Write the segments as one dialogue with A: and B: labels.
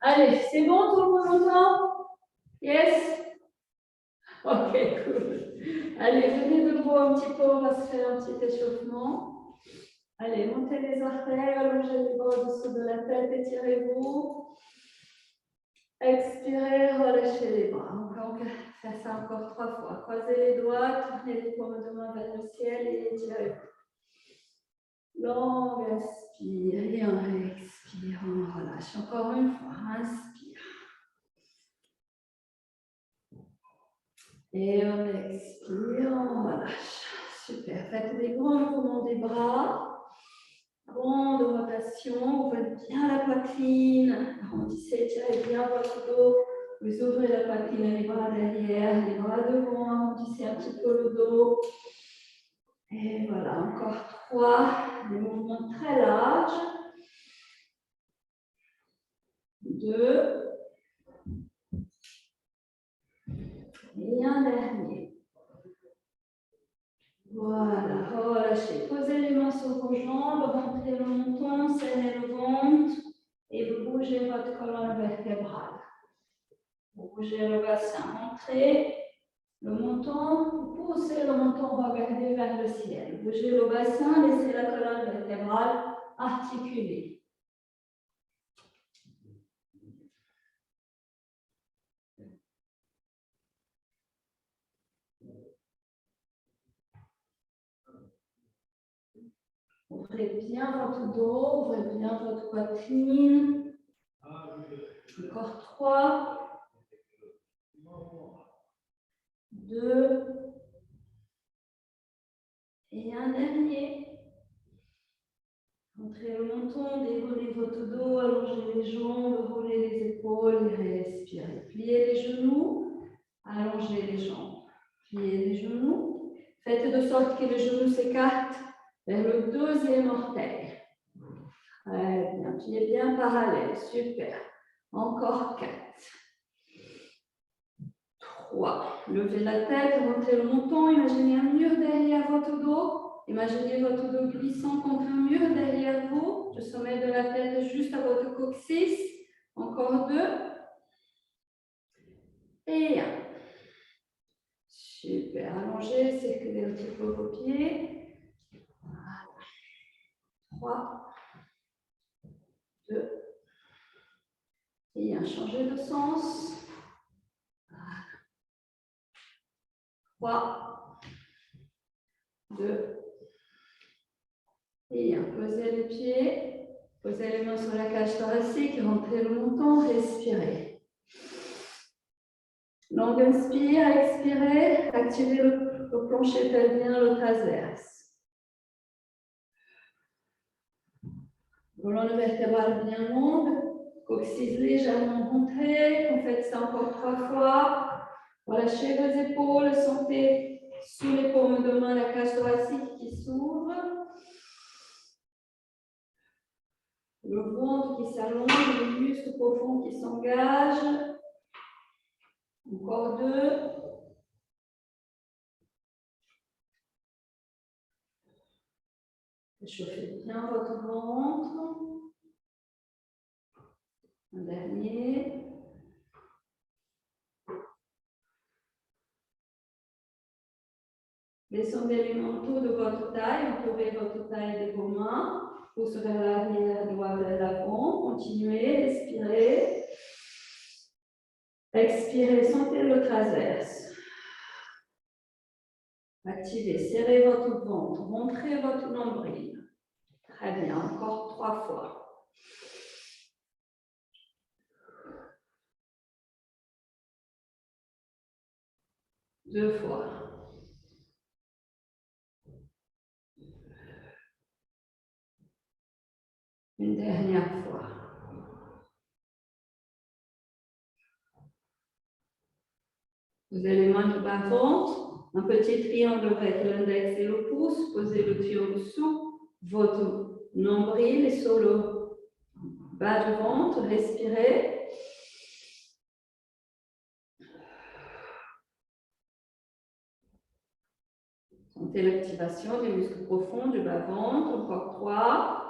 A: Allez, c'est bon, tout le monde entend? Yes? Ok, cool. Allez, venez debout un petit peu, on va se faire un petit échauffement. Allez, montez les orteils, allongez les bras au-dessous de la tête, étirez-vous. Expirez, relâchez les bras. On va faire ça encore 3 fois. Croisez les doigts, tournez les paumes de main vers le ciel et étirez-vous. Longue inspire et on expire, on relâche. Encore une fois, inspire. Et on expire, on relâche. Super. Faites des grands mouvements des bras. Grande rotation. Ouvrez bien la poitrine. Arrondissez, tirez bien votre dos. Vous ouvrez la poitrine, les bras derrière, les bras devant. Arrondissez un petit peu le dos. Et voilà, encore 3. Des mouvements très larges. 2. Et un dernier. Voilà, relâchez. Posez les mains sur vos jambes, rentrez le menton, serrez le ventre et vous bougez votre colonne vertébrale. Vous bougez le bassin, rentrez le menton, vous poussez le menton, regardez vers le ciel. Bougez le bassin, laissez la colonne vertébrale articulée. Ouvrez bien votre dos, ouvrez bien votre poitrine. Encore 3, 2, et un dernier. Rentrez le menton, déroulez votre dos, allongez les jambes, roulez les épaules et respirez. Pliez les genoux, allongez les jambes. Pliez les genoux. Faites de sorte que les genoux s'écartent vers le deuxième orteil. Très bien. Pieds bien parallèles. Super. Encore 4. 3. Levez la tête, rentrez le menton. Imaginez un mur derrière votre dos. Imaginez votre dos glissant contre un mur derrière vous. Le sommet de la tête juste à votre coccyx. Encore 2. Et 1. Super. Allongez, circulez un petit peu vos pieds. Voilà. 3, 2. Et 1. Changez de sens. 3, 2. Et 1. Posez les pieds. Posez les mains sur la cage thoracique. Rentrez le menton. Respirez. Longue inspire, expirez, activez le plancher pelvien, le transverse. Colonne vertébrale bien longue, coccyx légèrement rentré. On fait ça encore 3 fois. Relâchez vos épaules, sentez sous les paumes de main la cage thoracique qui s'ouvre. Le ventre qui s'allonge, les muscles profonds qui s'engagent. Encore 2. Chauffez bien votre ventre. Un dernier. Descendez les manteaux de votre taille, entourez votre taille de vos mains. Pouce vers l'arrière, doigt vers l'avant. Continuez, respirez. Expirez, sentez le transverse. Activez, serrez votre ventre, montrez votre nombril. Très bien, encore 3 fois. Deux fois. Une dernière fois. Vous avez les mains du bas-ventre, un petit triangle avec l'index et le pouce, posez le triangle sous votre nombril et sur le bas du ventre, respirez. Sentez l'activation des muscles profonds du bas-ventre, encore 3.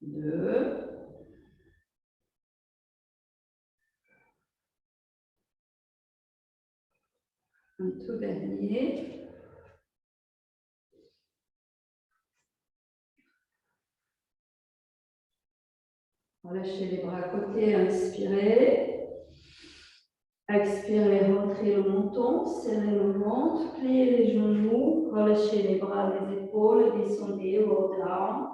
A: 2. Un tout dernier. Relâchez les bras à côté, inspirez. Expirez, rentrez le menton, serrez le ventre, pliez les genoux, relâchez les bras des épaules, descendez, roll down.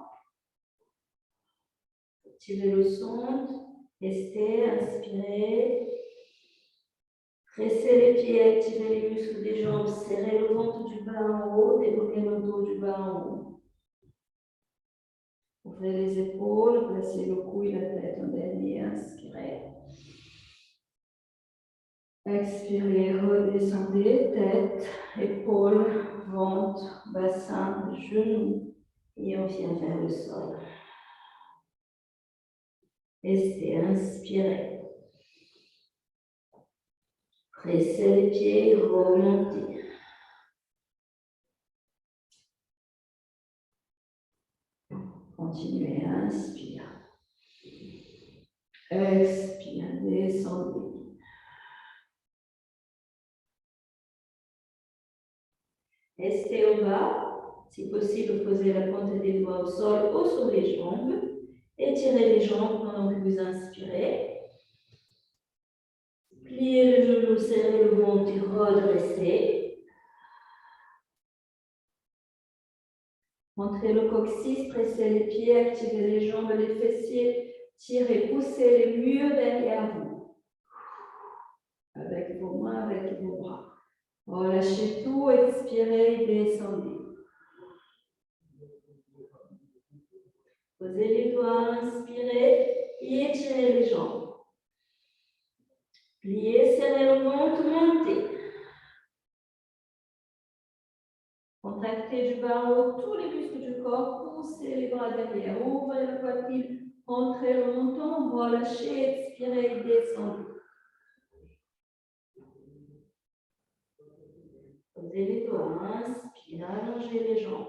A: Tirez le sonde, restez, inspirez. Pressez les pieds, activez les muscles des jambes, serrez le ventre du bas en haut, développez le dos du bas en haut. Ouvrez les épaules, placez le cou et la tête en dernier, inspirez. Expirez, redescendez, tête, épaules, ventre, bassin, genoux, et on vient vers le sol. Restez, inspirez. Pressez les pieds, remontez. Continuez, inspire. Expire, descendez. Restez au bas. Si possible, posez la pointe des doigts au sol ou sur les jambes. Étirez les jambes pendant que vous inspirez. Pliez le genou, serrez le ventre et redressez. Montrez le coccyx, pressez les pieds, activez les jambes, les fessiers. Tirez, poussez les murs derrière vous. Avec vos mains, avec vos bras. Relâchez tout, expirez, descendez. Posez les doigts, inspirez et étirez les jambes. Pliez, serrez le ventre, montez. Contractez du bas en haut tous les muscles du corps, poussez les bras derrière, ouvrez la poitrine, rentrez le menton, relâchez, expirez, descendez. Posez les doigts, inspirez, allongez les jambes.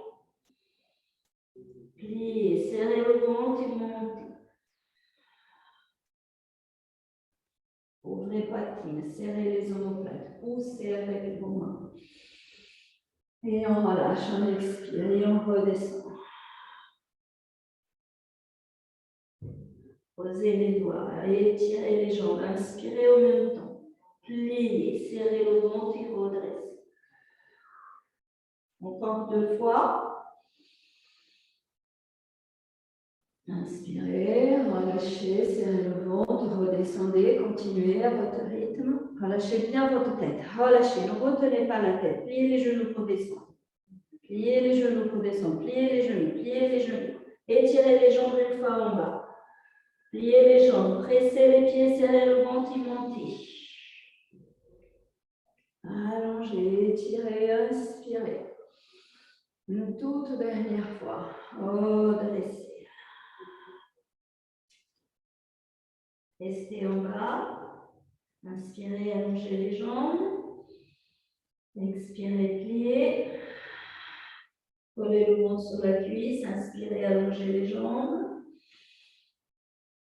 A: Pliez, serrez le ventre et montez. Ouvrez poitrine, serrez les omoplates, poussez avec vos mains. Et on relâche, on expire et on redescend. Posez les doigts et étirez les jambes, inspirez au même temps. Pliez, serrez le ventre et redressez. Encore 2 fois. Inspirez, relâchez, serrez le ventre, redescendez, continuez à votre rythme. Relâchez bien votre tête. Relâchez, ne retenez pas la tête. Pliez les genoux pour descendre. Pliez les genoux pour descendre. Pliez les genoux, pliez les genoux. Étirez les jambes une fois en bas. Pliez les jambes, pressez les pieds, serrez le ventre et montez. Allongez, étirez, inspirez. Une toute dernière fois. Redressez. Restez en bas. Inspirez, allongez les jambes. Expirez, pliez. Collez le ventre sur la cuisse. Inspirez, allongez les jambes.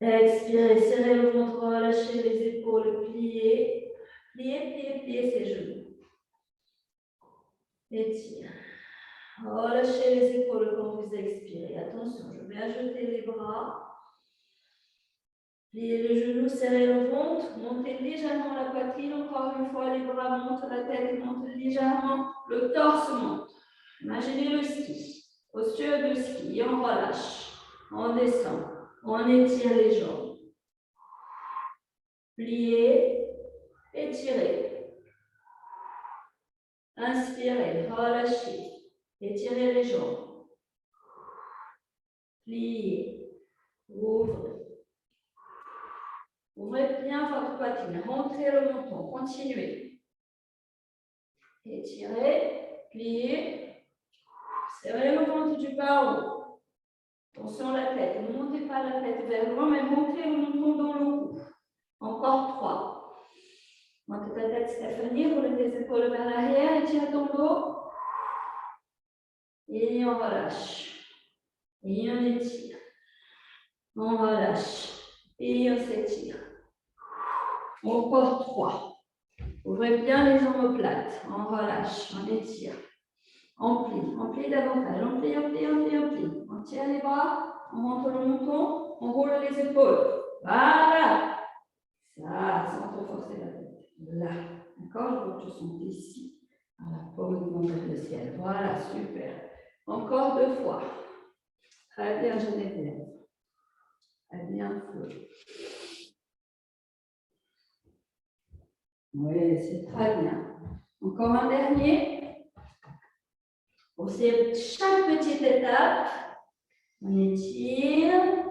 A: Expirez, serrez le ventre, relâchez les épaules, pliez. Pliez, pliez ses genoux. Étire. Relâchez les épaules quand vous expirez. Attention, je vais ajouter les bras. Pliez les genoux, serrez le ventre, montez légèrement la poitrine. Encore une fois, les bras montent, la tête monte légèrement, le torse monte. Imaginez le ski, posture de ski. On relâche, on descend, on étire les jambes. Pliez, étirez. Inspirez, relâchez, étirez les jambes. Pliez, ouvrez. Ouvrez bien votre poitrine, rentrez le menton, continuez. Étirez, pliez, serrez le ventre du bas en haut. Attention à la tête, ne montez pas la tête vers loin, mais montez le menton dans le cou. Encore 3. Montez ta tête, Stéphanie, roulez les épaules vers l'arrière, étire ton dos. Et on relâche. Et on étire. On relâche. Et on s'étire. Encore 3. Ouvrez bien les omoplates. On relâche, on étire. On plie davantage. On plie. On tient les bras, on monte le menton, on roule les épaules. Voilà. Ça, sans trop forcer la tête. Là. D'accord? Je sens ici. Voilà, pour monter vers le ciel. Voilà, super. Encore 2 fois. Très bien, Geneviève. Très bien, Flo. Oui, c'est très bien. Encore un dernier. Pour chaque petite étape, on étire,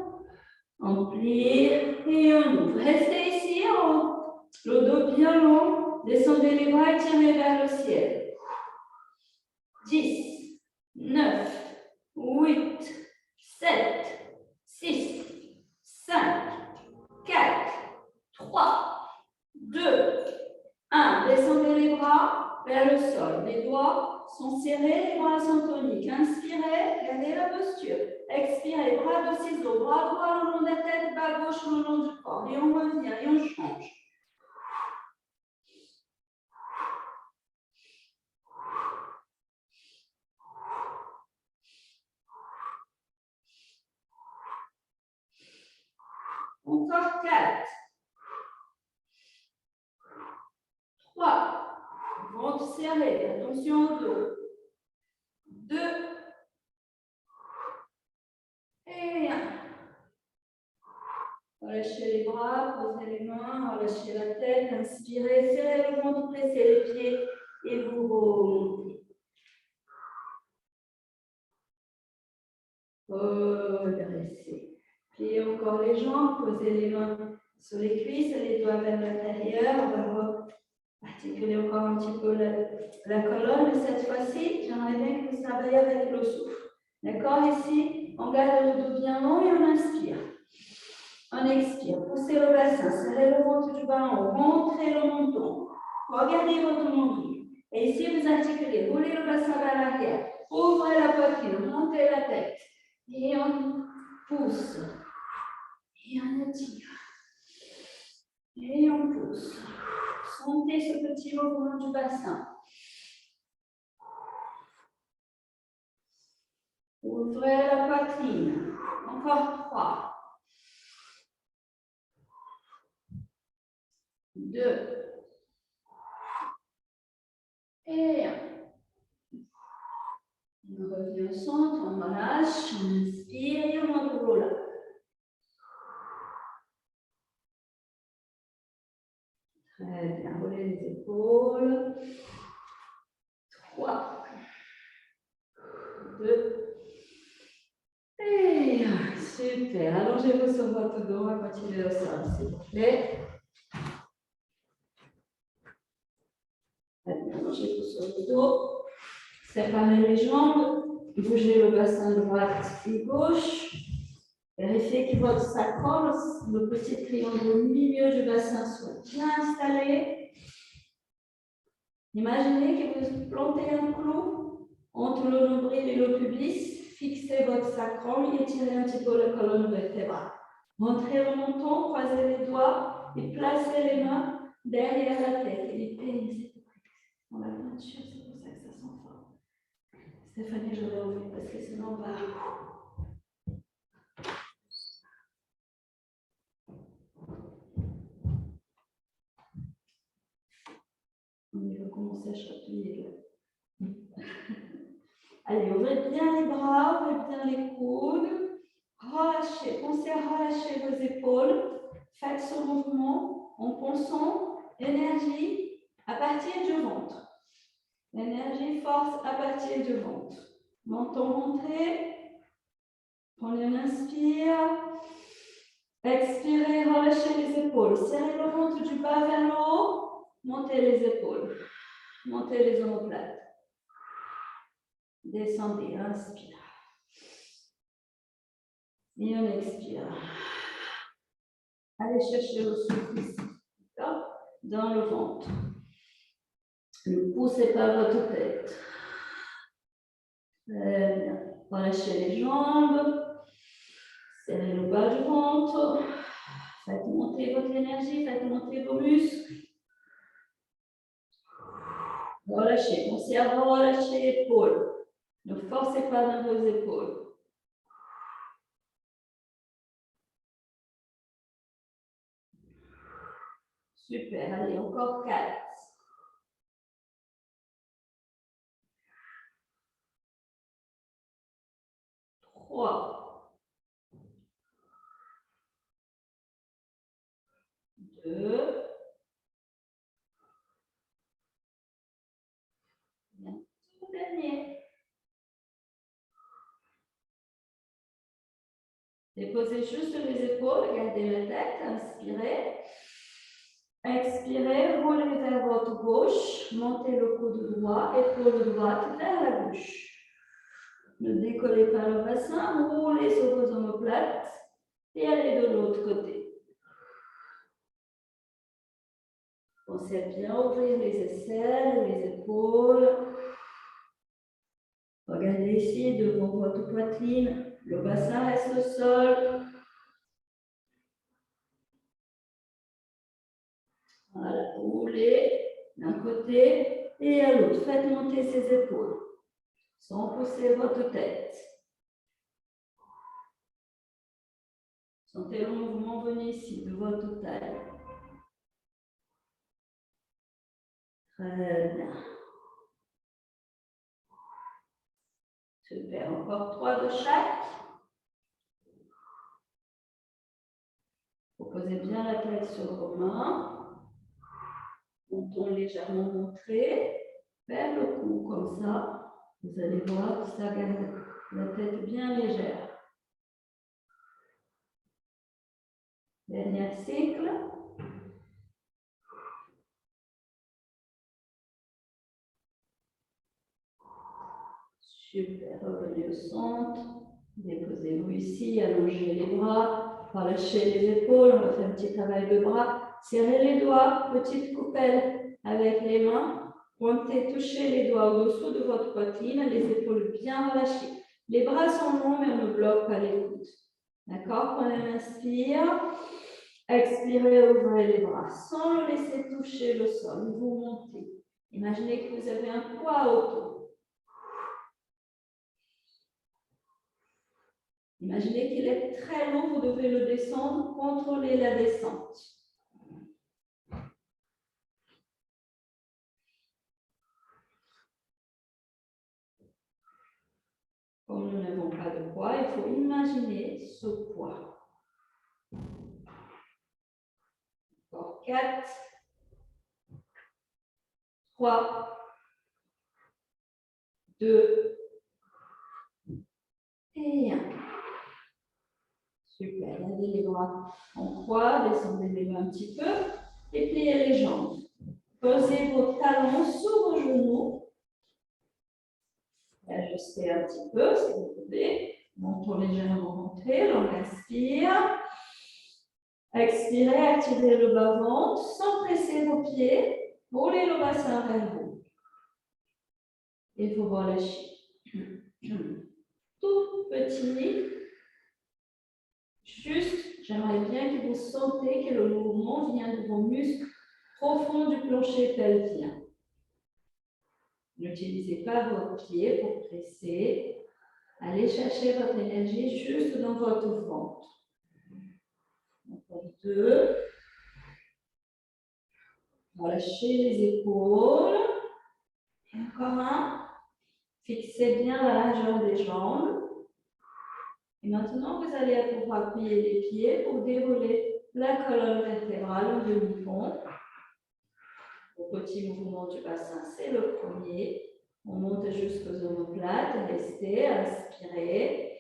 A: on plie et on ouvre. Restez ici, le dos bien long. Descendez les bras et tirez vers le ciel. 10, 9, 8, 7, 6, 5, 4, 3, 2, 1. Descendez les bras vers le sol. Les doigts sont serrés, les bras sont toniques. Inspirez, gardez la posture. Expirez, bras de ciseaux, bras droit le long de la tête, bras gauche le long du corps. Et on revient et on change. Encore 4. 3. Ventre serré, attention au dos. 2. Et 1. Relâchez les bras, posez les mains, relâchez la tête, inspirez, serrez le ventre, pressez les pieds et vous remontez. Redressez. Pliez encore les jambes, posez les mains sur les cuisses, les doigts vers l'intérieur. On va articuler encore un petit peu la colonne. Mais cette fois-ci, j'aimerais bien que vous travaillez avec le souffle. D'accord? Ici, on garde le dos bien long et on inspire. On expire. Poussez le bassin, serrez le ventre du ballon, rentrez le menton. Regardez votre nombril. Et ici, vous articulez, roulez le bassin vers l'arrière. Ouvrez la poitrine, montez la tête. Et on pousse. Et on étire. Et on pousse. Sentez ce petit mouvement du bassin. Ouvrez la poitrine. Encore 3. 2. Et 1. On revient au centre, on relâche, on inspire et on monte au là. Très bien, roulez les épaules. 3, 2, et 1. Super. Allongez-vous sur votre dos, on va continuer au sol, s'il vous plaît. Allongez-vous sur le dos. Séparez les jambes. Bougez le bassin droite et gauche. Vérifiez que votre sacrum, le petit triangle au milieu du bassin, soit bien installé. Imaginez que vous plantez un clou entre le nombril et le pubis. Fixez votre sacrum et étirez un petit peu la colonne vertébrale. Rentrez le menton, croisez les doigts et placez les mains derrière la tête. Et les pieds dans la peinture, c'est pour ça que ça sent fort. Stéphanie, je vais ouvrir parce que sinon on va... On va commencer à chatouiller là. Allez, ouvrez bien les bras, ouvrez bien les coudes. Relâchez, pensez à relâcher vos épaules. Faites ce mouvement en pensant énergie à partir du ventre. L'énergie, force à partir du ventre. Menton rentré. Prenez une inspire. Expirez, relâchez les épaules. Serrez le ventre du bas vers le haut. Montez les épaules. Montez les omoplates. Descendez, inspire. Et on expire. Allez chercher le souffle ici. Dans le ventre. Ne poussez pas votre tête. Très bien. Relâchez les jambes. Serrez le bas du ventre. Faites monter votre énergie, faites monter vos muscles. Relâchez, pensez à relâcher l'épaule. Ne forcez pas dans vos épaules. Super, allez, encore 4. 3. 2. Bien, tout dernier. Déposez juste les épaules, gardez la tête, inspirez. Expirez, roulez vers votre gauche, montez le coude droit, épaule droite vers la gauche. Ne décollez pas le bassin, roulez sur vos omoplates et allez de l'autre côté. Pensez à bien ouvrir les aisselles, les épaules. Regardez ici devant votre poitrine, le bassin reste au sol. Voilà, roulez d'un côté et à l'autre. Faites monter ses épaules sans pousser votre tête. Sentez le mouvement venir ici de votre taille. Très bien. Super, encore 3 de chaque. Vous posez bien la tête sur vos mains. Menton légèrement montré vers le cou, comme ça. Vous allez voir que ça garde la tête bien légère. Dernier cycle. Super, revenez au centre. Déposez-vous ici, allongez les bras, relâchez les épaules, on va faire un petit travail de bras. Serrez les doigts, petite coupelle avec les mains. Pointez, touchez les doigts au-dessous de votre poitrine, les épaules bien relâchées. Les bras sont longs, mais on ne bloque pas les coudes. D'accord? Prenez une inspire. Expirez, ouvrez les bras sans le laisser toucher le sol. Vous montez. Imaginez que vous avez un poids autour. Imaginez qu'il est très lourd, vous devez le descendre, contrôlez la descente. Comme nous n'avons pas de poids, il faut imaginer ce poids. Encore 4, 3, 2 et 1. Super, gardez les bras en croix, descendez les mains un petit peu et pliez les jambes. Posez vos talons sur vos genoux. Ajustez un petit peu si vous pouvez. Menton légèrement montré, donc inspire. Expirez, activez le bas-ventre sans presser vos pieds. Roulez le bassin vers vous. Et vous relâchez. Tout petit. Juste, j'aimerais bien que vous sentez que le mouvement vient de vos muscles profonds du plancher pelvien. N'utilisez pas vos pieds pour presser. Allez chercher votre énergie juste dans votre ventre. Encore 2. Relâchez les épaules. Et encore 1. Fixez bien la largeur des jambes. Et maintenant, vous allez pouvoir appuyer les pieds pour dérouler la colonne vertébrale en demi-pont. Le petit mouvement du bassin, c'est le premier. On monte jusqu'aux omoplates. Restez, inspirez.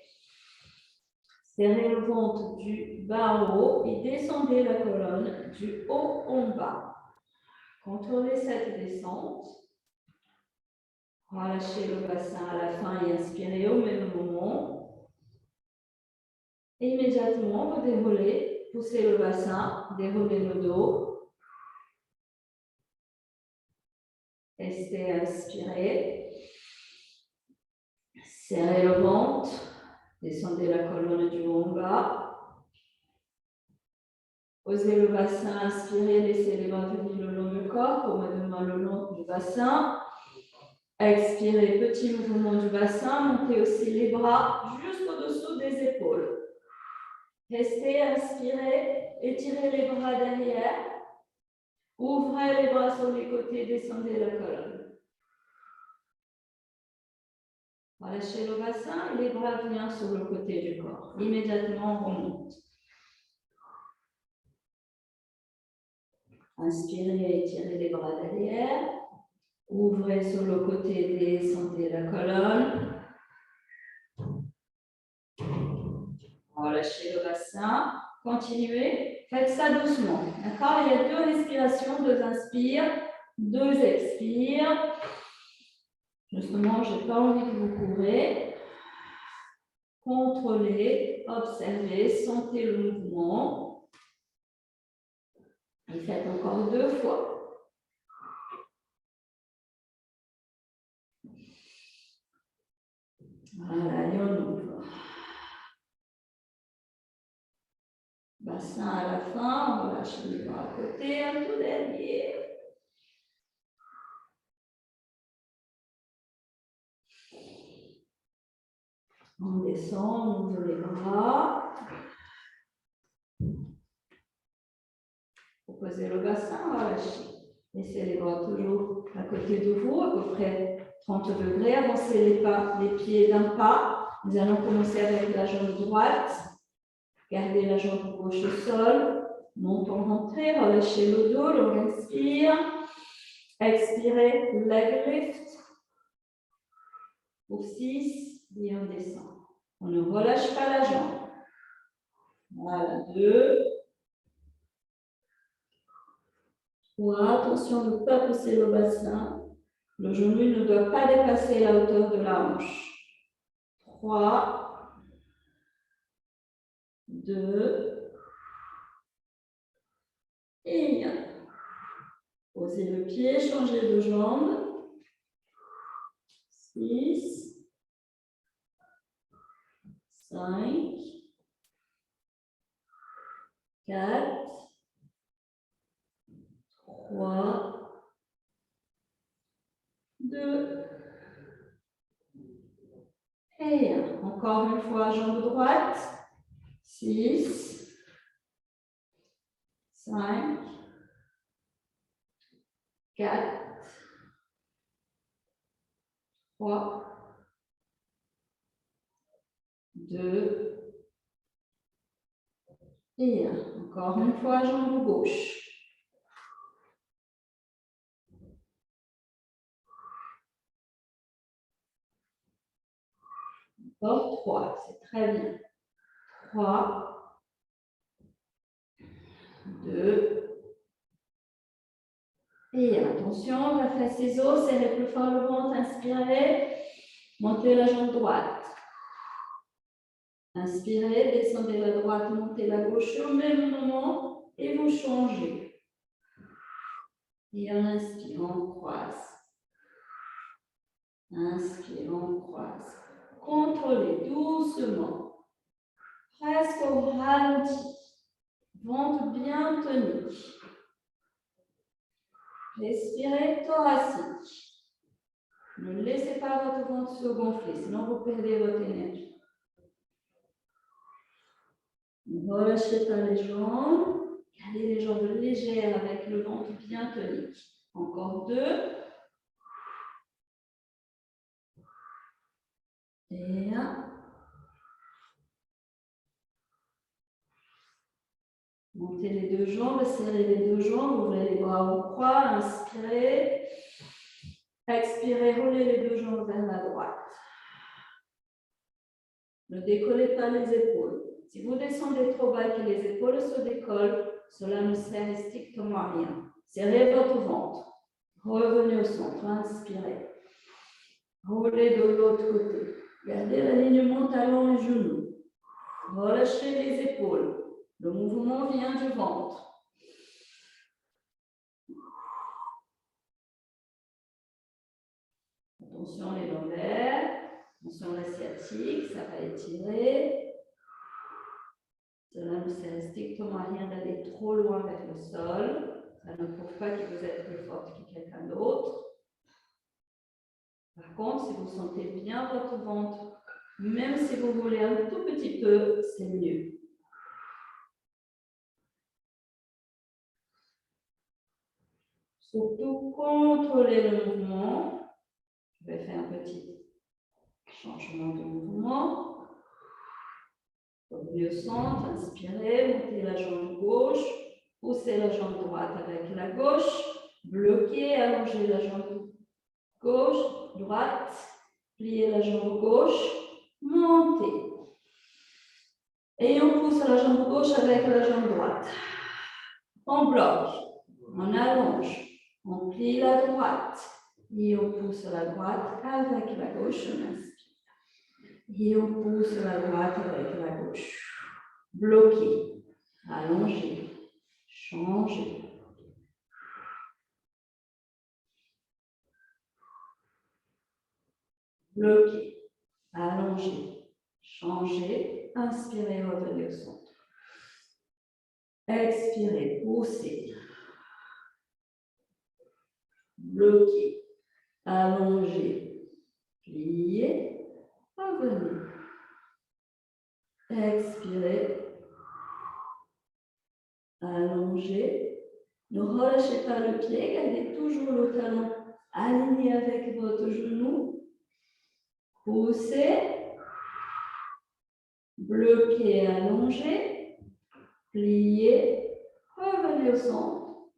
A: Serrez le ventre du bas en haut et descendez la colonne du haut en bas. Contrôlez cette descente. Relâchez le bassin à la fin et inspirez au même moment. Et immédiatement, vous déroulez, poussez le bassin, déroulez le dos. Restez inspirez. Serrez le ventre. Descendez la colonne du haut en bas. Posez le bassin, inspirez, laissez les bras venir le long du corps, paume de main le long du bassin. Expirez, petit mouvement du bassin, montez aussi les bras juste au-dessous des épaules. Restez, inspirez, étirez les bras derrière. Ouvrez les bras sur les côtés, descendez la colonne. Relâchez le bassin et les bras viennent sur le côté du corps. Immédiatement, on remonte. Inspirez, étirez les bras derrière. Ouvrez sur le côté, descendez la colonne. Relâchez le bassin. Continuez. Faites ça doucement. D'accord? Il y a 2 respirations, 2 inspires, 2 expires. Justement, je n'ai pas envie que vous courez. Contrôlez, observez, sentez le mouvement. Et faites encore 2 fois. Voilà, et on ouvre. Bassin à la fin, on relâche les bras à côté, un tout dernier. On descend, on ouvre les bras. Vous posez le bassin, relâchez. Laissez les bras toujours à côté de vous, à peu près 30 degrés. Avancez les pas, les pieds d'un pas. Nous allons commencer avec la jambe droite. Gardez la jambe gauche au sol. Montons, rentrez, relâchez le dos, l'on inspire. Expirez, leg lift. Pour 6, et on descend. On ne relâche pas la jambe. Voilà, 2. 3. Attention de ne pas pousser le bassin. Le genou ne doit pas dépasser la hauteur de la hanche. 3. 2. Et 1. Posez le pied, changez de jambe. 6. 5. 4. 3, 2, et 1. Encore une fois, jambe droite. 6, 5, 4, 3, 2, et 1. Encore une fois, jambe gauche. Encore 3, c'est très bien. 3, 2, et 1. Attention, la fesse ses os, serrez plus fort le ventre, inspirez. Montez la jambe droite. Inspirez, descendez la droite, montez la gauche au même moment et vous changez. Et en inspirant, on croise. Inspirons, on croise. Contrôlez doucement. Presque au ralenti. Ventre bien tonique. Respirez thoracique. Ne laissez pas votre ventre se gonfler, sinon vous perdez votre énergie. Ne relâchez pas les jambes. Gardez les jambes légères avec le ventre bien tonique. Encore 2. Et 1. Montez les 2 jambes, serrez les 2 jambes, ouvrez les bras en croix, inspirez. Expirez, roulez les 2 jambes vers la droite. Ne décollez pas les épaules. Si vous descendez trop bas et que les épaules se décollent, cela ne sert strictement à rien. Serrez votre ventre. Revenez au centre, inspirez. Roulez de l'autre côté. Gardez l'alignement talon et genou. Relâchez les épaules. Le mouvement vient du ventre. Attention les lombaires, attention l'asiatique, ça va étirer. Cela ne sert strictement à rien d'aller trop loin vers le sol. Ça ne prouve pas que vous êtes plus forte que quelqu'un d'autre. Par contre, si vous sentez bien votre ventre, même si vous voulez un tout petit peu, c'est mieux. Surtout contrôlez le mouvement. Je vais faire un petit changement de mouvement. Revenez au centre, inspirez, montez la jambe gauche, poussez la jambe droite avec la gauche, bloquez, allongez la jambe gauche, droite, pliez la jambe gauche, montez. Et on pousse la jambe gauche avec la jambe droite. On bloque, on allonge, on plie la droite et on pousse la droite avec la gauche, on inspire. Et on pousse la droite avec la gauche. Bloquez, allongez, changez. Bloquez, allongez, changez. Inspirez, revenez au centre. Expirez, poussez. Bloquez, allongez, pliez, revenez. Expirez, allongez. Ne relâchez pas le pied, gardez toujours le talon aligné avec votre genou. Poussez, bloquez, allongez, pliez, revenez au centre.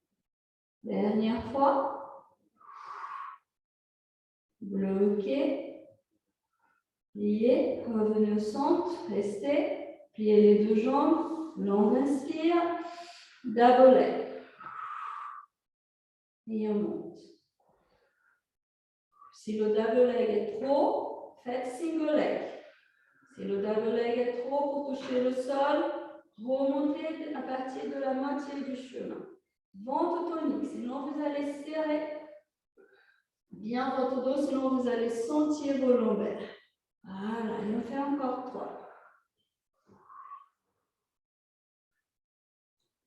A: Dernière fois. Bloquez, pliez, revenez au centre, restez, pliez les deux jambes, longue inspire, double leg. Et on monte. Si le double leg est trop, faites single leg. Si le double leg est trop pour toucher le sol, remontez à partir de la moitié du chemin. Ventre tonique, sinon vous allez serrer bien votre dos, sinon vous allez sentir vos lombaires. Voilà, et on fait encore 3.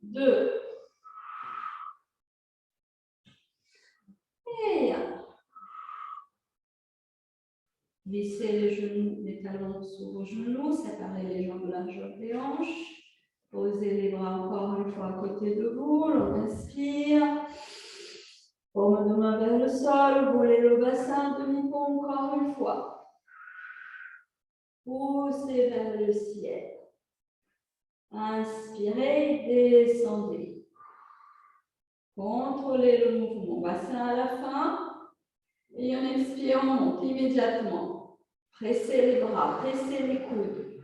A: 2. Et 1. Vissez les genoux, les talons sur vos genoux, séparez les jambes largeur des hanches. Posez les bras encore une fois à côté de vous, on inspire. Paume de main vers le sol, roulez le bassin, demi-pont encore une fois. Poussez vers le ciel. Inspirez, descendez. Contrôlez le mouvement. Bassin à la fin. Et on expire, on monte immédiatement. Pressez les bras, pressez les coudes.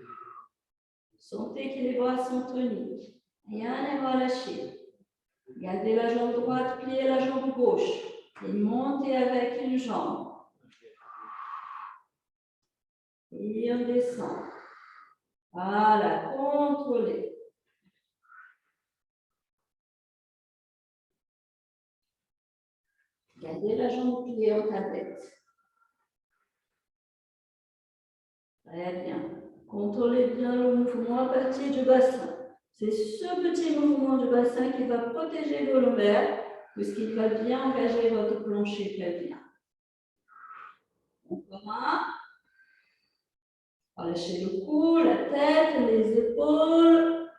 A: Sentez que les bras sont toniques. Rien n'est relâché. Gardez la jambe droite, pliez la jambe gauche. Et montez avec une jambe. Et on descend. Voilà, contrôlez. Gardez la jambe pliée en tête. Très bien. Contrôlez bien le mouvement à partir du bassin. C'est ce petit mouvement du bassin qui va protéger vos lombaires, puisqu'il va bien engager votre plancher pelvien. Encore un. Relâchez le cou, la tête, les épaules.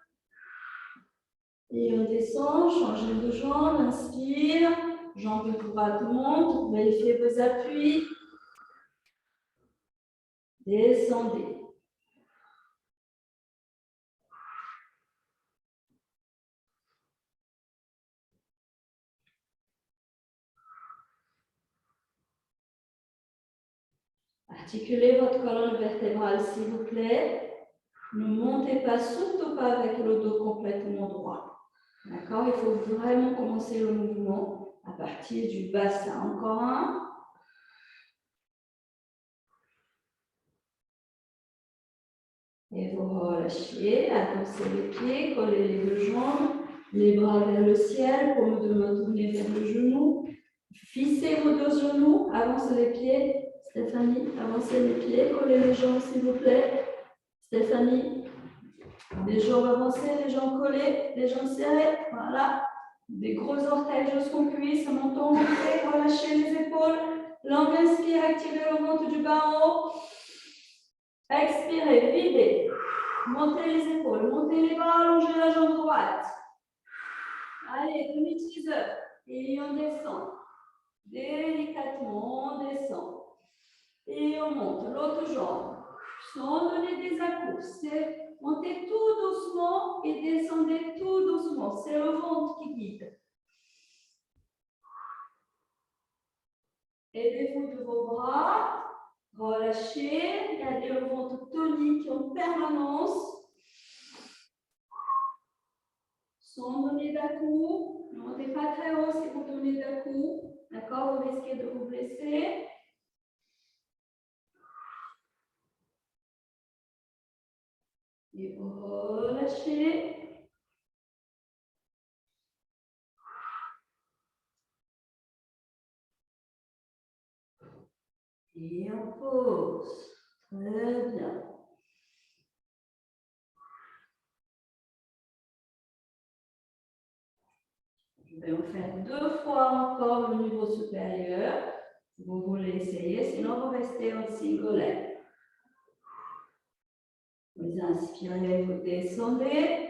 A: Et on descend, changez de jambe, inspire. Jambe droite monte, vérifiez vos appuis. Descendez. Articulez votre colonne vertébrale, s'il vous plaît. Ne montez pas, surtout pas avec le dos complètement droit. D'accord? Il faut vraiment commencer le mouvement à partir du bassin. Encore un. Et vous relâchez, avancez les pieds, collez les deux jambes, les bras vers le ciel, paume de main tournée vers le genou. Fissez vos deux genoux, avancez les pieds. Stéphanie, avancez les pieds, collez les jambes s'il vous plaît. Stéphanie. Les jambes avancées, les jambes collées, les jambes serrées. Voilà. Des gros orteils jusqu'au cuisse, menton rentré, relâchez les épaules. Langue inspire, activez le ventre du bas en haut. Expirez, videz. Montez les épaules, montez les bras, allongez la jambe droite. Allez, demi-teaser. Et on descend. Délicatement, on descend. Et on monte l'autre jambe. Sans donner des à-coups. Montez tout doucement et descendez tout doucement. C'est le ventre qui guide. Aidez-vous de vos bras. Relâchez. Gardez le ventre tonique en permanence. Sans donner d'à-coups. Ne montez pas très haut si vous donnez d'à-coups. D'accord? Vous risquez de vous blesser. Et relâchez. Et on pose. Très bien. Je vais en faire 2 fois encore le niveau supérieur. Si vous voulez essayer, sinon vous restez en single leg. Vous inspirez, vous descendez.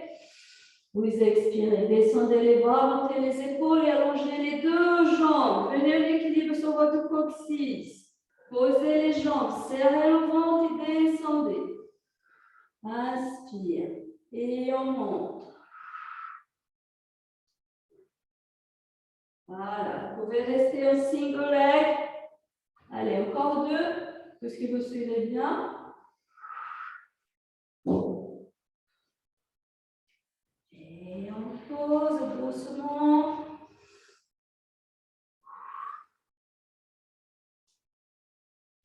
A: Vous expirez, descendez les bras, montez les épaules et allongez les 2 jambes. Venez en équilibre sur votre coccyx. Posez les jambes, serrez le ventre et descendez. Inspire et on monte. Voilà, vous pouvez rester en single leg. Allez, encore 2, parce que vous suivez bien. Et on pose doucement.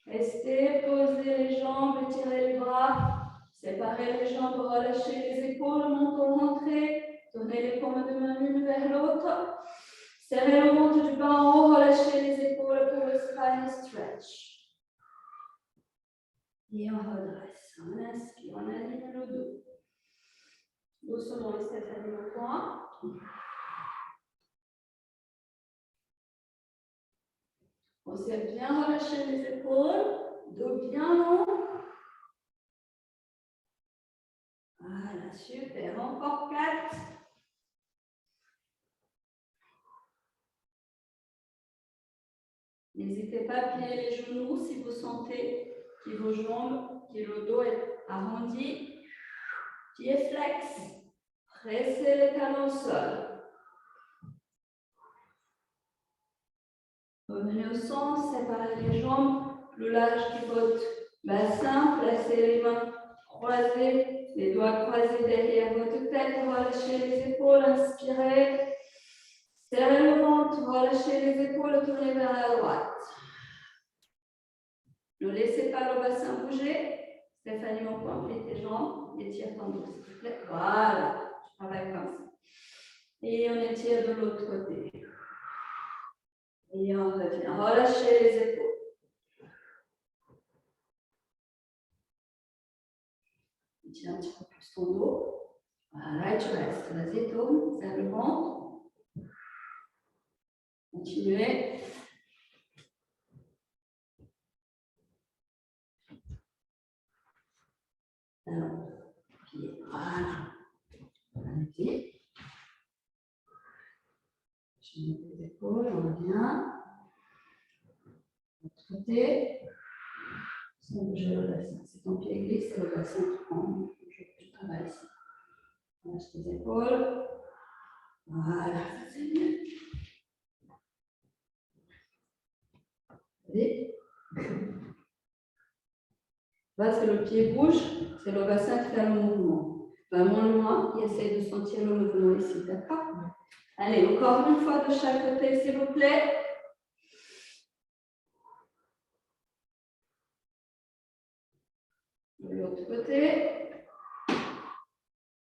A: Restez, posez les jambes, étirez les bras. Séparez les jambes, relâchez les épaules, menton rentré. Tournez les paumes de main l'une vers l'autre. Serrez le ventre du bas en haut, relâchez les épaules pour le spine stretch. Et on redresse. On inspire, on aligne le dos. Doucement, laissez aller au point. On s'est bien relâché les épaules, dos bien long. Voilà, super. Encore 4. N'hésitez pas à plier les genoux si vous sentez que vos jambes, que le dos est arrondi. Pieds flex. Pressez les talons au sol. Revenez au centre, séparez les jambes, plus large que votre bassin, placez les mains croisées, les doigts croisés derrière votre tête, relâchez les épaules, inspirez, serrez le ventre, relâchez les épaules, tournez vers la droite. Ne laissez pas le bassin bouger. Stéphanie, on peut enlever tes jambes, étire ton dos, s'il te plaît. Voilà, je travaille comme ça. Et on étire de l'autre côté. Et on revient. Relâchez les épaules. Tiens un petit peu plus ton dos. Voilà, et tu restes. Vas-y, tourne, serre le ventre. Continuez. Alors, pied. Voilà. Allez-y. Je mets les épaules, on revient. De l'autre côté. Sans bouger le bassin. Si ton pied glisse, c'est le bassin qui prend. Je travaille ici. Lâche les épaules. Voilà, ça c'est mieux. Allez. Là, c'est le pied bouge, c'est le bassin qui fait le mouvement. Vraiment loin, et essaye de sentir le mouvement ici, d'accord? Allez, encore une fois de chaque côté, s'il vous plaît. De l'autre côté.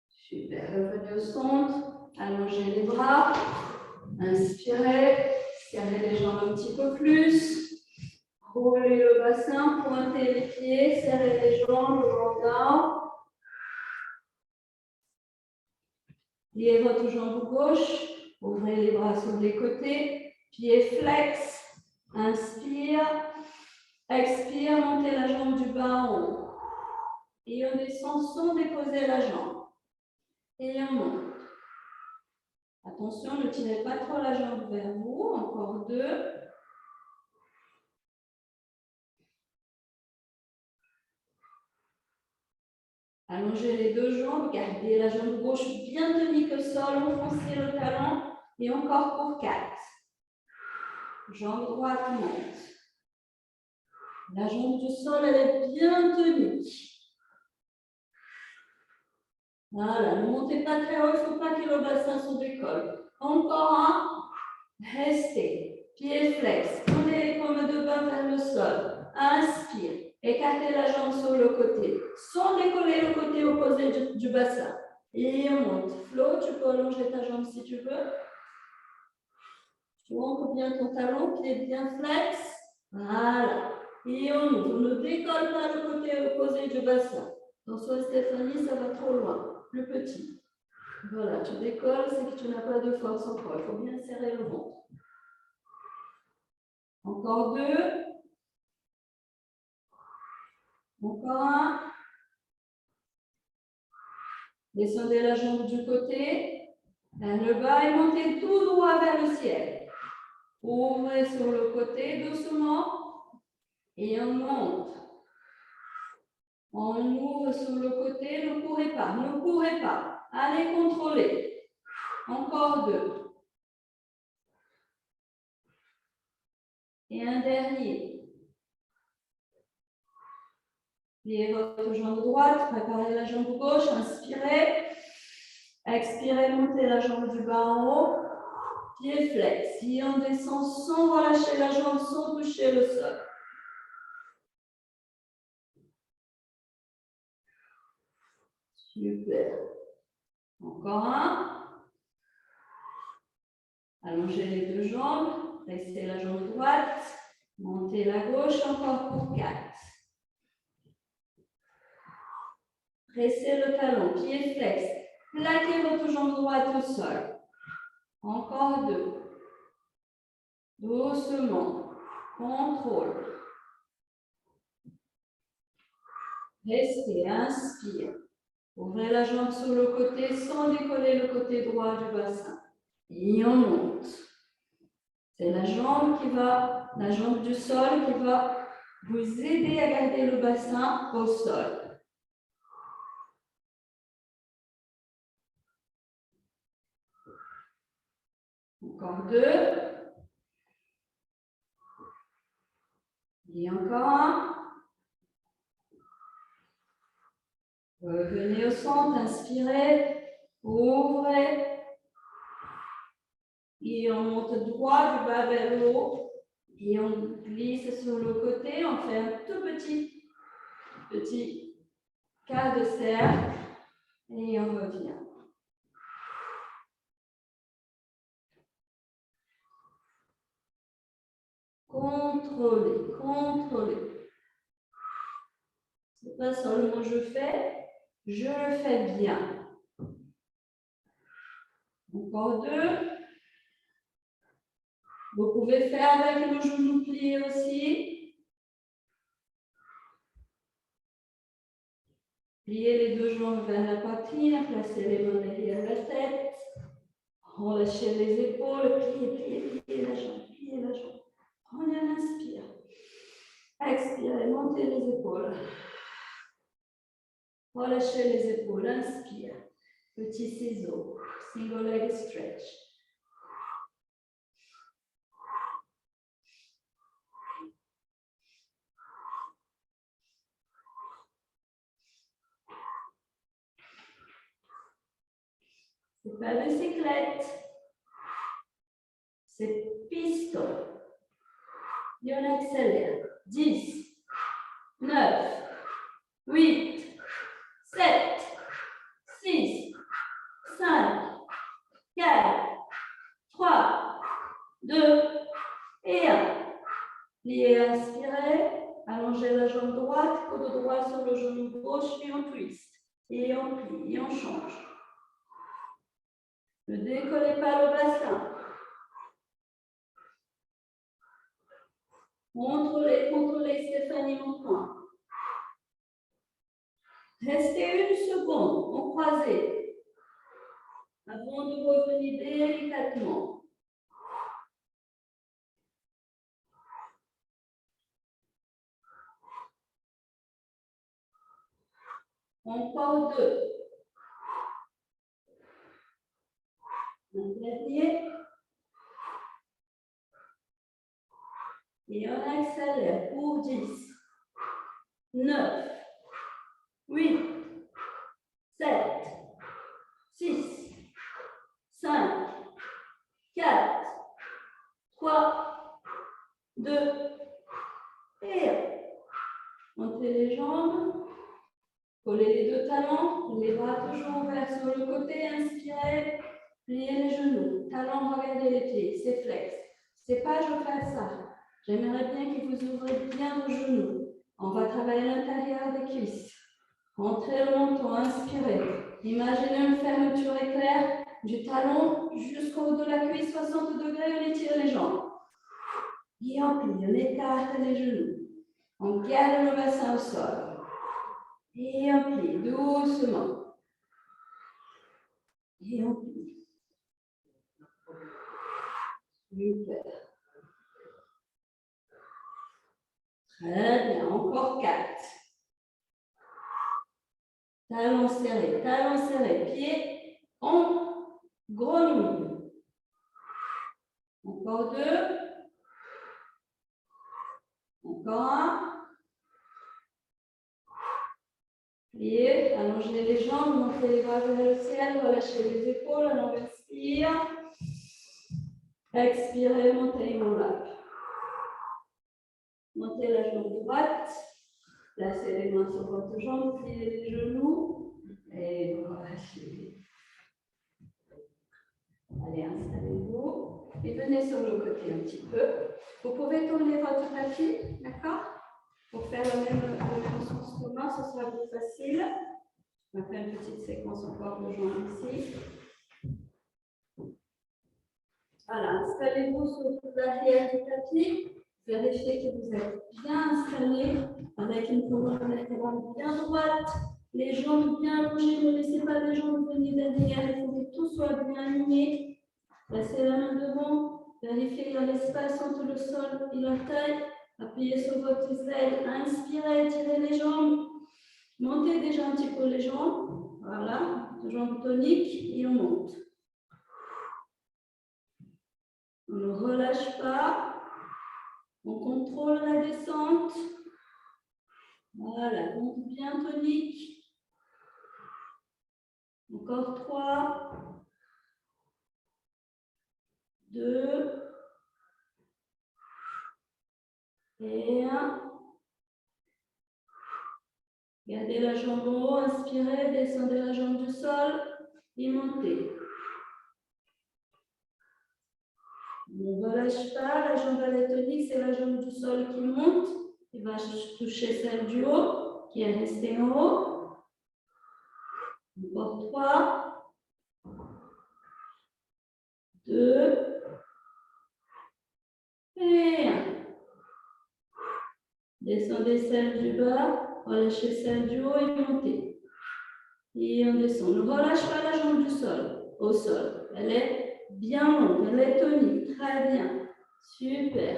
A: Super, revenez au centre, allongez les bras, inspirez, serrez les jambes un petit peu plus, roulez le bassin, pointez les pieds, serrez les jambes, le ventre down. Pliez votre jambe gauche. Ouvrez les bras sur les côtés. Pied flex. Inspire. Expire, montez la jambe du bas en haut. Et on descend sans déposer la jambe. Et on monte. Attention, ne tirez pas trop la jambe vers vous. Encore 2. Allongez les 2 jambes, gardez la jambe gauche bien tenue au sol, enfoncez le talon et encore pour 4. Jambe droite monte. La jambe du sol, elle est bien tenue. Voilà, ne montez pas très haut, il ne faut pas que le bassin se décolle. Encore un. Restez. Pied flex. Prenez les paumes de main vers le sol. Inspire. Écartez la jambe sur le côté, sans décoller le côté opposé du bassin. Et on monte. Flo, tu peux allonger ta jambe si tu veux. Tu ancres bien ton talon, pied bien flex. Voilà. Et on ouvre. On ne décolle pas le côté opposé du bassin. Attention Stéphanie, ça va trop loin. Plus petit. Voilà, tu décolles, c'est que tu n'as pas de force encore. Il faut bien serrer le ventre. Encore 2. Encore 1. Descendez la jambe du côté, vers le bas et montez tout droit vers le ciel. Ouvrez sur le côté doucement et on monte. On ouvre sur le côté, ne courez pas, ne courez pas. Allez contrôler. Encore 2. Et un dernier. Pliez votre jambe droite, préparez la jambe gauche, inspirez. Expirez, montez la jambe du bas en haut. Pied flex. Et on descend sans relâcher la jambe, sans toucher le sol. Super. Encore un. Allongez les 2 jambes. Restez la jambe droite. Montez la gauche encore pour 4. Pressez le talon, pied flex. Plaquez votre jambe droite au sol. Encore 2. Doucement. Contrôle. Restez, inspire. Ouvrez la jambe sur le côté sans décoller le côté droit du bassin. Et on monte. C'est la jambe du sol qui va vous aider à garder le bassin au sol. Encore 2. Et encore un. Revenez au centre, inspirez, ouvrez. Et on monte droit du bas vers le haut. Et on glisse sur le côté. On fait un tout petit quart de cercle. Et on revient. Contrôlez, contrôlez. Ce n'est pas seulement je le fais bien. Encore 2. Vous pouvez faire avec le genou plié aussi. Pliez les 2 jambes vers la poitrine, placez les mains derrière la tête. Relâchez les épaules, pliez la jambe, pliez la jambe. Prenez un inspire. Expirez, montez les épaules. Relâchez les épaules, inspire. Petit ciseau, single leg stretch. C'est pas bicyclette, c'est piston. Et on accélère. 10, 9, 8, 7, 6, 5, 4, 3, 2 et 1. Pliez, inspirez. Allongez la jambe droite, coude droit sur le genou gauche et on twist. Et on plie, et on change. Ne décollez pas le bassin. Contrôlez Stéphanie mon point. Restez une seconde en croisée avant de revenir délicatement. Encore 2. Un dernier. Et on accélère pour 10, 9, 8, 7, 6, 5, 4, 3, 2 et 1. Montez les jambes, collez les deux talons, les bras toujours ouverts sur le côté, inspirez, pliez les genoux, talons, regardez les pieds, c'est flex. C'est pas je fais ça. J'aimerais bien que vous ouvrez bien vos genoux. On va travailler l'intérieur des cuisses. Rentrez le menton, inspirez. Imaginez une fermeture éclair du talon jusqu'au haut de la cuisse, 60 degrés, on étire les jambes. Et on plie, on écarte les genoux. On garde le bassin au sol. Et on plie doucement. Et on plie. Super. Très bien, encore 4. Talons serrés, pieds en grenouille. Encore 2. Encore 1. Pliez, allongez les jambes, montez les bras vers le ciel, relâchez les épaules, on inspire. Expirez, montez vos lacs. Montez la jambe droite, placez les mains sur votre jambe, pliez les genoux et relâchez. Allez, installez-vous et venez sur le côté un petit peu. Vous pouvez tourner votre tapis, d'accord? Pour faire le même sens commun, ce sera plus facile. On va faire une petite séquence encore de jambes ici. Voilà, installez-vous sur l'arrière du tapis. Vérifiez que vous êtes bien installé avec une colonne vertébrale bien droite, les jambes bien allongées. Ne laissez pas les jambes venir derrière. Il faut que tout soit bien aligné. Placez la main devant. Vérifiez qu'il y a l'espace entre le sol et la taille. Appuyez sur votre aile. Inspirez, tirez les jambes. Montez déjà un petit peu les jambes. Voilà, jambes toniques et on monte. On ne relâche pas. On contrôle la descente. Voilà, monte bien tonique. Encore 3. 2. Et 1. Gardez la jambe en haut, inspirez, descendez la jambe du sol et montez. On ne relâche pas, la jambe tonique, c'est la jambe du sol qui monte, qui va toucher celle du haut, qui est restée en haut. Encore 3. 2. Et 1. Descendez celle du bas, relâchez celle du haut et montez. Et on descend. Ne relâche pas la jambe du sol, au sol. Elle est bien longue, elle est tonique. Très bien. Super.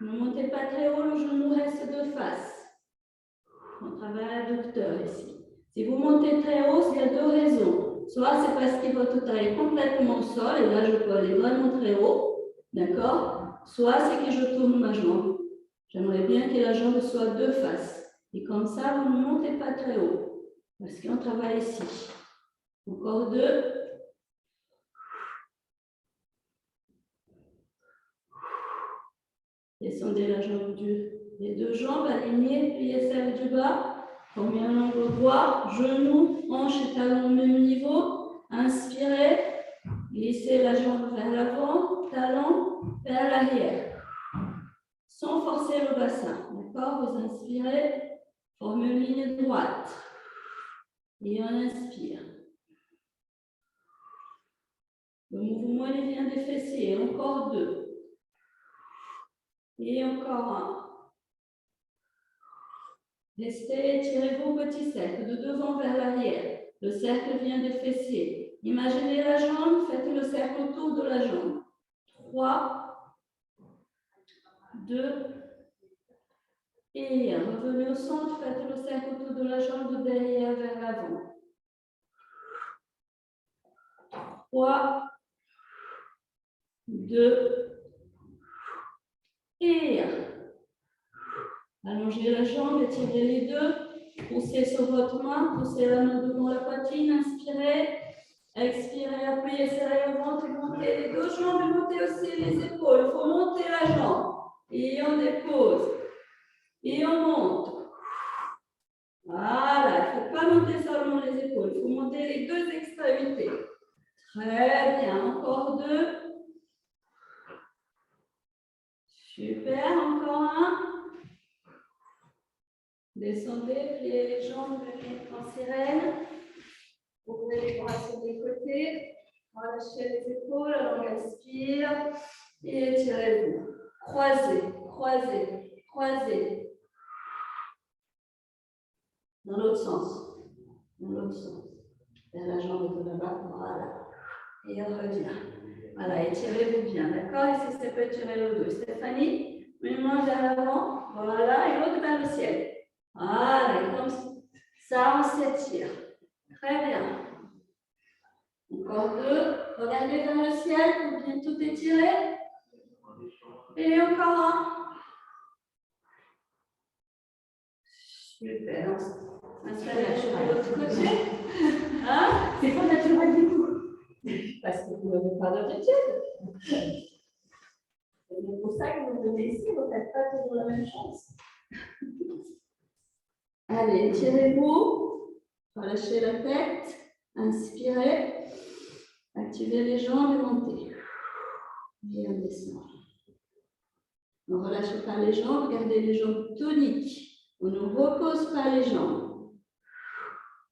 A: Ne montez pas très haut, le genou reste de face. On travaille adducteur ici. Si vous montez très haut, il y a 2 raisons. Soit c'est parce que votre taille est complètement au sol, et là je peux aller vraiment très haut. D'accord? Soit c'est que je tourne ma jambe. J'aimerais bien que la jambe soit de face. Et comme ça, vous ne montez pas très haut. Parce qu'on travaille ici. Encore 2. Descendez la jambe les 2 jambes, alignez, pliez celle du bas. Formez un angle droit, genoux, hanches et talons au même niveau. Inspirez, glissez la jambe vers l'avant, talon vers l'arrière. Sans forcer le bassin. D'accord? Vous inspirez, formez une ligne droite. Et on inspire. Le mouvement il vient des fessiers. Encore 2. Et encore 1. Restez, tirez-vous petit cercle de devant vers l'arrière. Le cercle vient des fessiers. Imaginez la jambe, faites le cercle autour de la jambe. 3, 2, et revenez au centre, faites le cercle autour de la jambe de derrière vers l'avant. 3, 2, et 1. Allongez la jambe, étirez les deux. Poussez sur votre main, poussez la main devant la poitrine, inspirez. Expirez, appuyez, serrez le ventre, montez les deux jambes et montez aussi les épaules. Il faut monter la jambe. Et on dépose. Et on monte. Voilà, il ne faut pas monter seulement les épaules. Il faut monter les deux extrémités. Très bien, encore 2. Super, encore 1. Descendez, pliez les jambes, venez en sirène. Ouvrez les bras sur les côtés. Relâchez les épaules, alors on expire. Et étirez-vous. Croisez, croisez, croisez. Dans l'autre sens. Dans l'autre sens. Vers la jambe de là-bas. Voilà. Et on revient. Voilà, étirez-vous bien, d'accord? Et si ça peut étirer le dos. Stéphanie, une main vers l'avant. Voilà, et l'autre vers le ciel. Voilà, et comme ça, on s'étire. Très bien. Encore 2. Regardez vers le ciel pour bien tout étirer. Et encore 1. Super. Installez de l'autre côté. Hein? C'est pas naturel du tout. Parce que vous n'avez pas d'habitude. C'est pour ça que vous venez ici, vous ne faites pas toujours la même chose. Allez, étirez-vous. Relâchez la tête. Inspirez. Activez les jambes et montez. Et on descend. Ne relâchez pas les jambes, gardez les jambes toniques. On ne repose pas les jambes.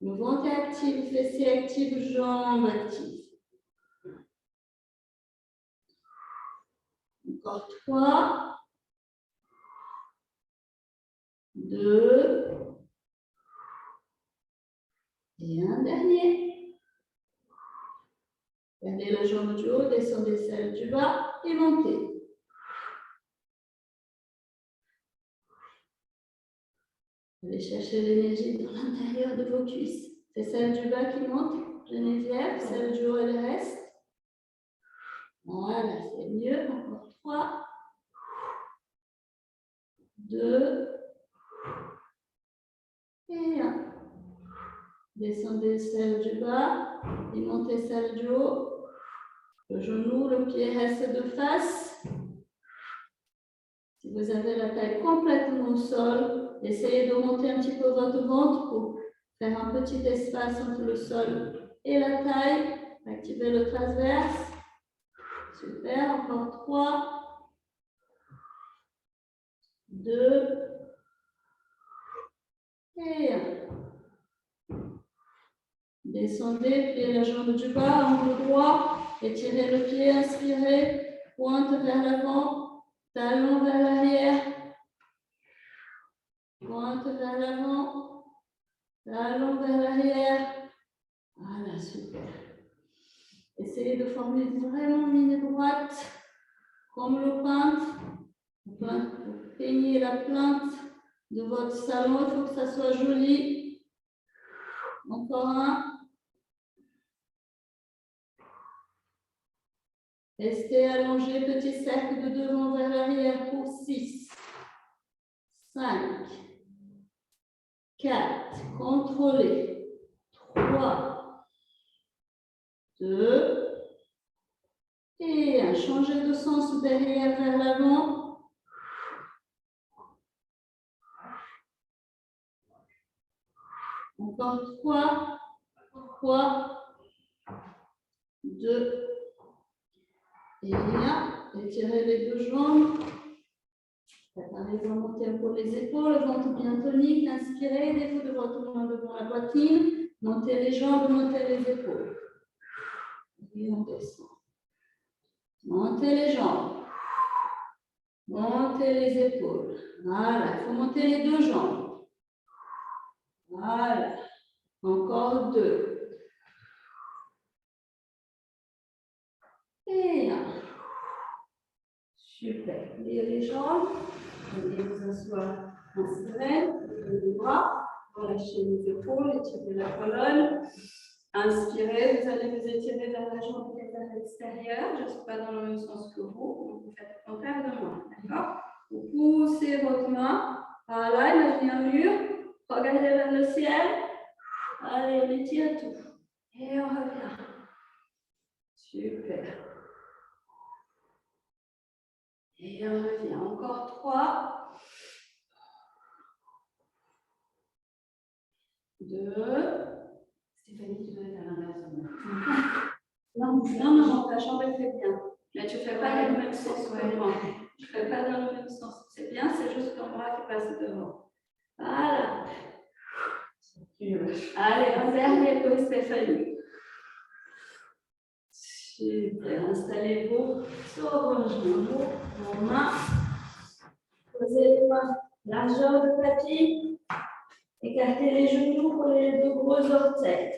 A: Le ventre actif, fessiers actifs, jambes actives. Encore 3, 2, et un dernier. Gardez la jambe du haut, descendez celle du bas et montez. Allez chercher l'énergie dans l'intérieur de vos cuisses. C'est celle du bas qui monte, Geneviève, celle du haut, elle reste. Voilà, c'est mieux. Encore 3, 2, et 1. Descendez celle du bas et montez celle du haut. Le genou, le pied reste de face. Si vous avez la taille complètement au sol, essayez de monter un petit peu votre ventre pour faire un petit espace entre le sol et la taille. Activez le transverse. Super, encore 3, 2, et 1. Descendez, pliez la jambe du bas, angle droit, étirez le pied, inspirez, pointe vers l'avant, talon vers l'arrière, pointe vers l'avant, talon vers l'arrière. Voilà, super. Essayez de former vraiment une ligne droite, comme le peintre. Vous peignez la plinthe de votre salon, il faut que ça soit joli. Encore 1. Restez allongé, petit cercle de devant vers l'arrière pour 6, 5, 4, contrôlez, 3, 2, et 1. Changez de sens derrière vers l'avant. Encore 3, 2, et 1. Étirez les deux jambes. Préparez-vous à monter un peu les épaules, le ventre bien tonique. Inspirez, aidez-vous de votre main devant la poitrine. Montez les jambes, montez les épaules. Et on descend. Montez les jambes. Montez les épaules. Voilà, il faut monter les deux jambes. Voilà. Encore 2. Et 1. Super. Pliez les jambes. Allez vous asseoir. Inspirez. Ouvrez les bras. Relâchez les épaules. Étirez la colonne. Inspirez. Vous allez vous étirer vers la jambe qui est à l'extérieur. Je ne suis pas dans le même sens que vous. Vous faites le contraire de moi. D'accord? Vous poussez votre main. Voilà. Imaginez un mur. Regardez vers le ciel. Allez, on étire tout. Et on revient. Super. Et on revient. Encore 3. 2. Stéphanie, tu dois être à l'inverse. Non, ta jambe elle fait bien. Mais tu ne fais pas dans le même sens que moi. Je ne fais pas dans le même sens. C'est bien, c'est juste ton bras qui passe devant. Voilà. Allez, un dernier coup, Stéphanie. Super. Installez-vous sur vos genoux, vos mains. Posez les mains largeur de tapis. Écartez les genoux pour les deux gros orteils.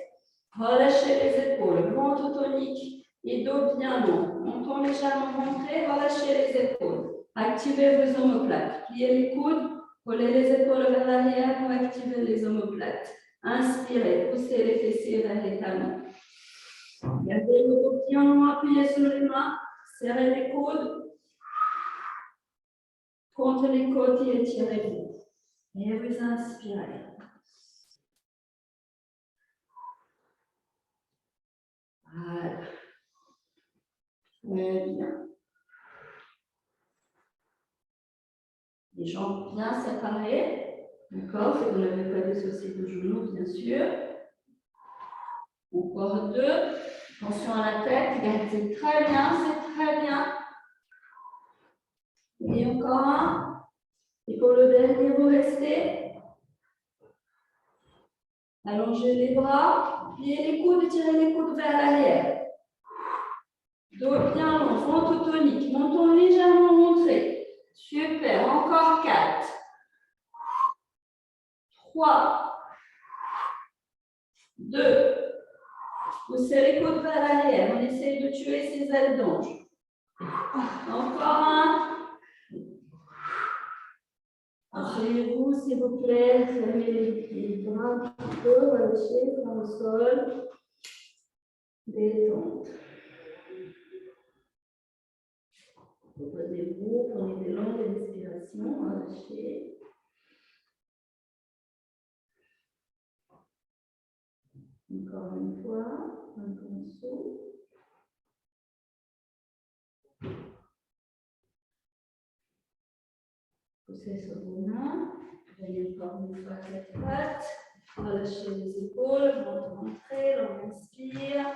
A: Relâchez les épaules. Ventre tonique et dos bien long. Menton légèrement rentré. Relâchez les épaules. Activez vos omoplates. Pliez les coudes. Roulez les épaules vers l'arrière pour activer les omoplates. Inspirez. Poussez les fessiers vers les talons. Gardez le dos bien long appuyé sur les mains. Serrez les coudes. Contre les côtes et étirez-vous. Et vous inspirez. Voilà. Très bien. Les jambes bien séparées. D'accord? Si vous n'avez pas dissocié de genoux, bien sûr. Encore 2. Attention à la tête. Gardez très bien, c'est très bien. Et encore 1. Et pour le dernier, vous restez. Allongez les bras. Pliez les coudes, tirez les coudes vers l'arrière. Dos bien long, ventre tonique. Menton légèrement montré. Super. Encore 4. 3. 2. Vous serrez les coudes vers l'arrière. On essaye de tuer ces ailes d'ange. Encore 1. Asseyez-vous, s'il vous plaît. Fermez les bras un petit peu. Relâchez, bras au sol. Détente. Reposez-vous. Prenez des longues respirations. Relâchez. Encore une fois. Un grand souffle. Poussez sur vos mains. Venez encore une fois 4 pattes. Relâchez les épaules. Ventre rentré. On inspire.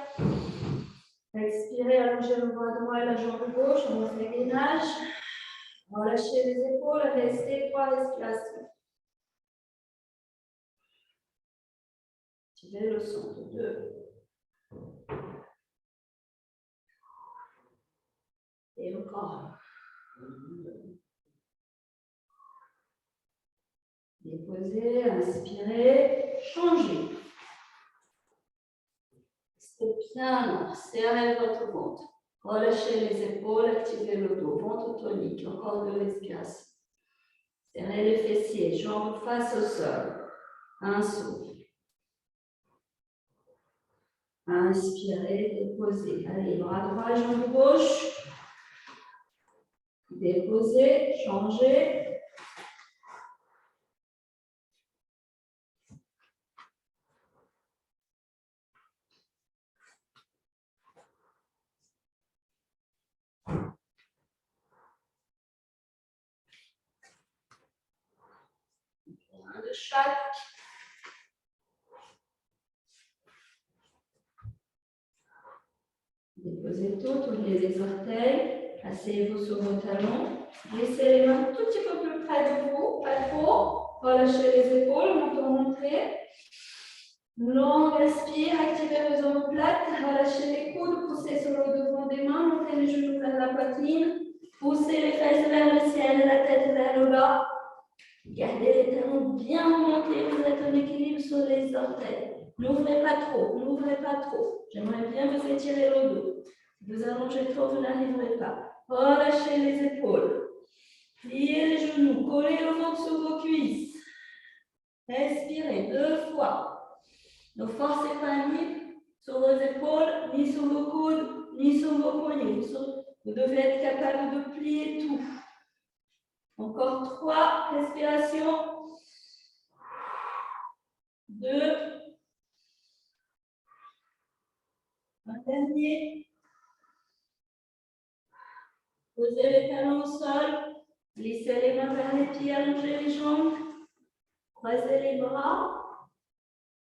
A: Expirez. Allongez le bras droit et la jambe gauche. On fait gainage. Relâchez les épaules. Restez 3 respirations. Tirez le centre. 2. Et encore. Déposez, inspirez, changez. Restez bien long, serrez votre ventre. Relâchez les épaules, activez le dos, ventre tonique, encore 2 respirations. Serrez les fessiers, jambes face au sol. Un souffle. Inspirez, déposez. Allez, bras droit, jambe gauche. Déposez, changez. Un de chaque. Déposez tout, tournez les orteils, asseyez-vous sur vos talons, laissez les mains un tout petit peu plus près de vous, pas trop, relâchez les épaules, menton rentré, Longue inspire, activez vos omoplates, relâchez les coudes, poussez sur le devant des mains, montez les genoux vers la poitrine, poussez les fesses vers le ciel, la tête vers le bas. Gardez les talons bien montés, vous êtes en équilibre sur les orteils. N'ouvrez pas trop, n'ouvrez pas trop. J'aimerais bien vous étirer le dos. Si vous allongez trop, vous n'arriverez pas. Relâchez les épaules. Pliez les genoux, collez le ventre sur vos cuisses. Respirez 2 fois. Ne forcez pas ni sur vos épaules, ni sur vos coudes, ni sur vos poignets. Vous devez être capable de plier tout. Encore 3 respirations. 2. Un dernier. Posez les talons au sol. Glissez les mains vers les pieds, allongez les jambes. Croisez les bras.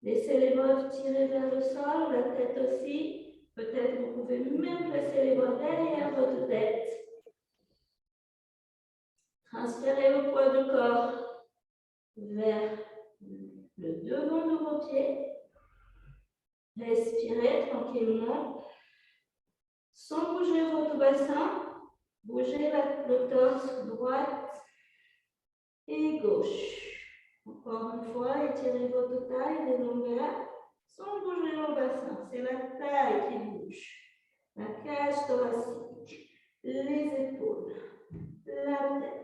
A: Laissez les bras tirer vers le sol, la tête aussi. Peut-être vous pouvez même placer les bras derrière votre tête. Transférez le poids du corps vers le devant de vos pieds. Respirez tranquillement. Sans bouger votre bassin, bougez le torse droite et gauche. Encore une fois, étirez votre taille des longueurs sans bouger le bassin. C'est la taille qui bouge. La cage thoracique, les épaules, la tête.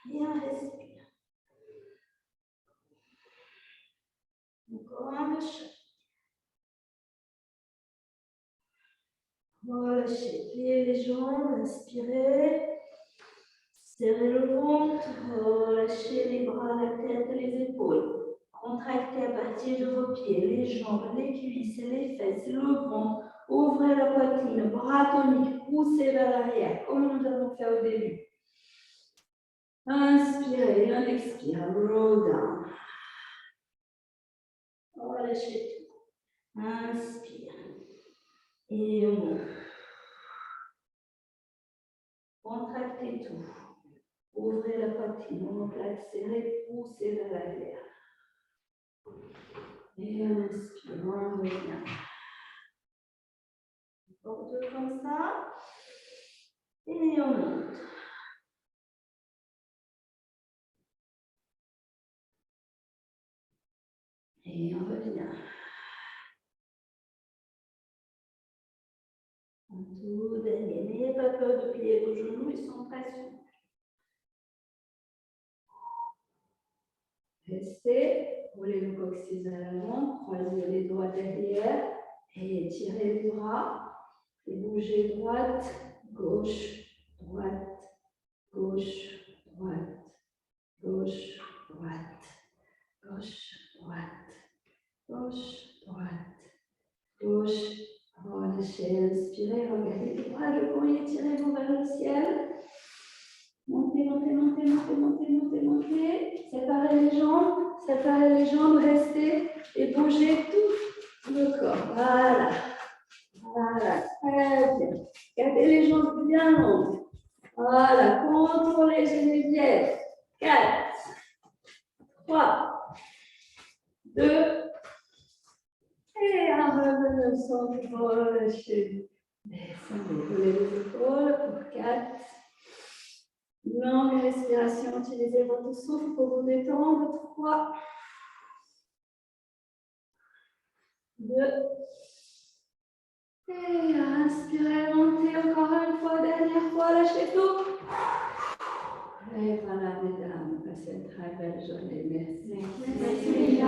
A: Bien respire. Encore un de chaque. Relâchez, pliez les jambes, inspirez. Serrez le ventre, relâchez les bras, la tête, les épaules. Contractez à partir de vos pieds, les jambes, les cuisses, les fesses, le ventre. Ouvrez la poitrine, bras toniques, poussez vers l'arrière, comme nous avons fait au début. Inspirez, un expire, roll down. Relâchez tout. Inspire. Et on monte. Contractez tout. Ouvrez la poitrine, omoplate serrée, poussez vers l'arrière. Et on inspire, on revient. Encore 2 comme ça. Et on monte. Et on revient. En tout dernier, n'ayez pas peur de plier vos genoux, ils sont très souples. Restez, roulez le coccyx à l'avant, croisez les doigts derrière et étirez les bras. Et bougez droite, gauche, droite, gauche, droite, gauche, droite, gauche, droite, gauche, droite, gauche. Relâchez, inspirez, regardez les bras devant et étirez-vous vers le ciel. Montez, montez, montez, montez, montez, montez, montez. Séparez les jambes, restez et bougez tout le corps. Voilà. Voilà, très bien. Gardez les jambes bien longues. Voilà, contrôlez les gencives. 4, 3, 2, et en revenant au centre, relâchez. Descendez, roulez les épaules pour 4. Longue respiration, utilisez votre souffle pour vous détendre. 3, 2, et inspirez, montez encore une fois, dernière fois, lâchez tout. Et voilà, mesdames, passez une très belle journée. Merci.
B: Merci.